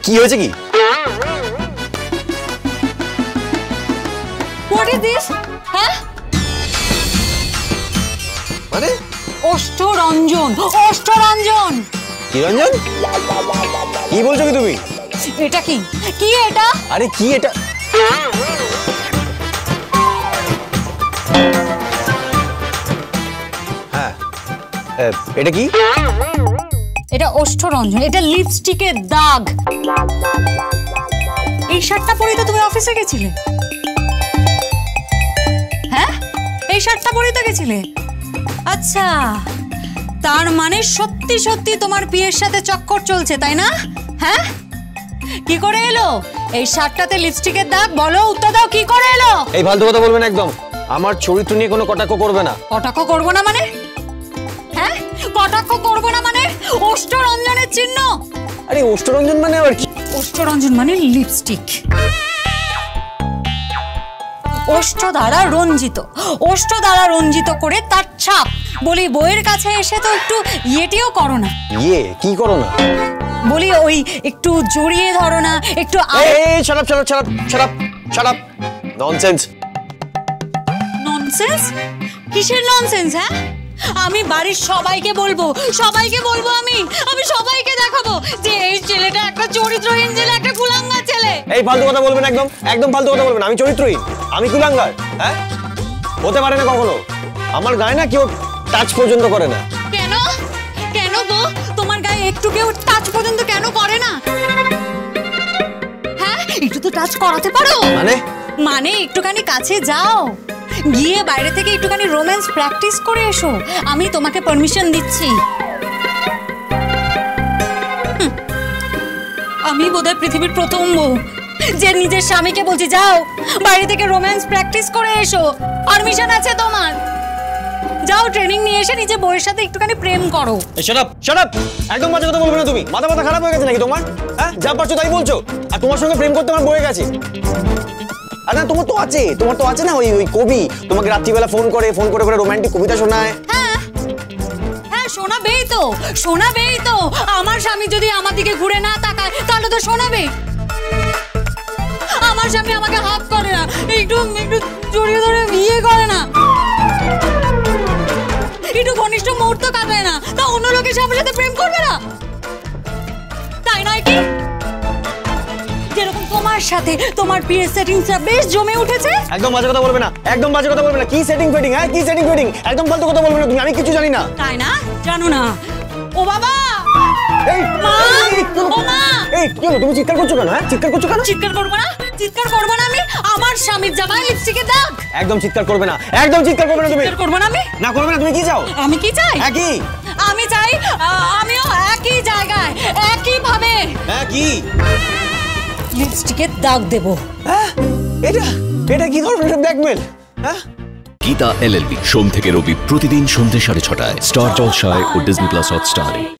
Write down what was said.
কি হয়েছে কি? What is this? হ্যাঁ? মানে? অষ্টরঞ্জন। অষ্টরঞ্জন। কি রঞ্জন? কি বলছো কি তুমি? এটা কি? কি এটা? আরে কি এটা? হ্যাঁ, এটা কি? এটা অষ্টরঞ্জন, এটা লিপস্টিকের দাগ। এই শার্টটা পরেই তো তুমি অফিসে গেছিলে। হ্যাঁ, এই শার্টটা পরেই তো গেছিলে। আচ্ছা, তার মানে সত্যি সত্যি তোমার বিয়ের সাথে চক্কর চলছে, তাই না? হ্যাঁ, কি করে এলো এই শার্টটাতে লিপস্টিকের দাগ? বলো, উত্তর দাও, কি করে এলো? এই ফালতু কথা বলবেন একদম। আমার চরিত্র নিয়ে কোনো কটাক্ষ করবে না। কটাক্ষ করবো না মানে? হ্যাঁ, কটাক্ষ করবো না মানে? অষ্টরঞ্জনের চিহ্ন। আরে অষ্টরঞ্জন মানে আবার কি? অষ্টরঞ্জন মানে লিপস্টিক। অষ্ট দ্বারা রঞ্জিত, অষ্ট দ্বারা রঞ্জিত করে তার ছাপ। বলি বইয়ের কাছে এসে তো একটু ইয়েটিও করো না। ইয়ে কি করো না? বলি ওই একটু জড়িয়ে ধরো না, একটু। এই shut up shut up shut up shut up shut up. Nonsense. Nonsense? কিসের ননসেন্স? হ্যাঁ, আমি বাড়ির সবাইকে বলবো, সবাইকে বলবো, আমি সবাইকে দেখাবো যে এই ছেলেটা একটা চরিত্রহীন ছেলে, একটা কুলাঙ্গার ছেলে। এই ফালতু কথা বলবেন একদম, একদম ফালতু কথা বলবেন। আমি চরিত্রহীন, আমি কুলাঙ্গার? হ্যাঁ, হতে পারে না কখনো। আমার গায়ে না কেউ টাচ পর্যন্ত করে না। কেন? কেন গো? তোমার গায়ে একটু কেউ টাচ পর্যন্ত কেন করে না? হ্যাঁ, একটু তো টাচ করাতে পারো। মানে একটুখানি কাছে যাও, গিয়ে বাইরে থেকে একটুখানি রোম্যান্স প্র্যাকটিস করে এসো। আমি তোমাকে পারমিশন দিচ্ছি। আমি বোধহয় পৃথিবীর প্রথম বউ যে নিজের স্বামীকে বলছি, যাও বাইরে থেকে রোম্যান্স প্র্যাকটিস করে এসো। পারমিশন আছে তোমার। যাও, ট্রেনিং নিয়ে এসে নিজে বউয়ের সাথে একটুখানি প্রেম করো। Shut up shut up. একদম বাজে কথা বলবে না তুমি। মাথা মাথা খারাপ হয়ে গেছে নাকি তোমার? হ্যাঁ, যা পারছো তাই বলছো। আর তোমার সঙ্গে প্রেম করতে আমার বয়ে গেছে। আর না, তোমার তো আছে না ওই কবি, তোমাকে রাত্রিবেলা ফোন করে করে রোমান্টিক কবিতা শোনায়। হ্যাঁ হ্যাঁ, শোনাবেই তো। আমার স্বামী যদি আমার দিকে ঘুরে না তাকায় তাহলে তো শোনাবে। আমার স্বামী আমাকে হাত করে না, একটু জড়িয়ে ধরে বিয়ে করে না, একটু ঘনিষ্ঠ মুহূর্ত কাটায় না, তা অন্য লোকের স্বামীর সাথে প্রেম করবে না? তাই নয় কি? যেরকম তোমার সাথে তোমার বিয়ের সেটিংসটা বেশ জমে উঠেছে। একদম বাজে কথা বলবে না, একদম বাজে কথা বলবে না। কি সেটিং ফেটিং? হ্যাঁ, কি সেটিং ফেটিং? একদম ফালতু কথা বলবে না তুমি। আমি কিছু জানি না। তাই না? জানো না? ও বাবা! এই মা! ও মা! এই কি হলো? তুমি চিৎকার করছো কেন? হ্যাঁ, চিৎকার করছো কেন? চিৎকার করবো না? চিৎকার করবো না আমি? আমার স্বামীর জামায় লিপস্টিকের দাগ। একদম চিৎকার করবে না, একদম চিৎকার করবে না তুমি। চিৎকার করবো না আমি? না করবে না। তুমি কি চাও? আমি কি চাই? একই। আমি চাই আমিও একই জায়গায় একই ভাবে হ্যাঁ, কি লিপস্টিকের দাগ দেব। হ্যাঁ, এটা কি ধরনের ব্ল্যাকমেল? হ্যাঁ। গীতা LLB সোম থেকে রবি প্রতিদিন সন্ধ্যে 6:30টায় স্টার জলসায় ও ডিজনি প্লাস হটস্টারে।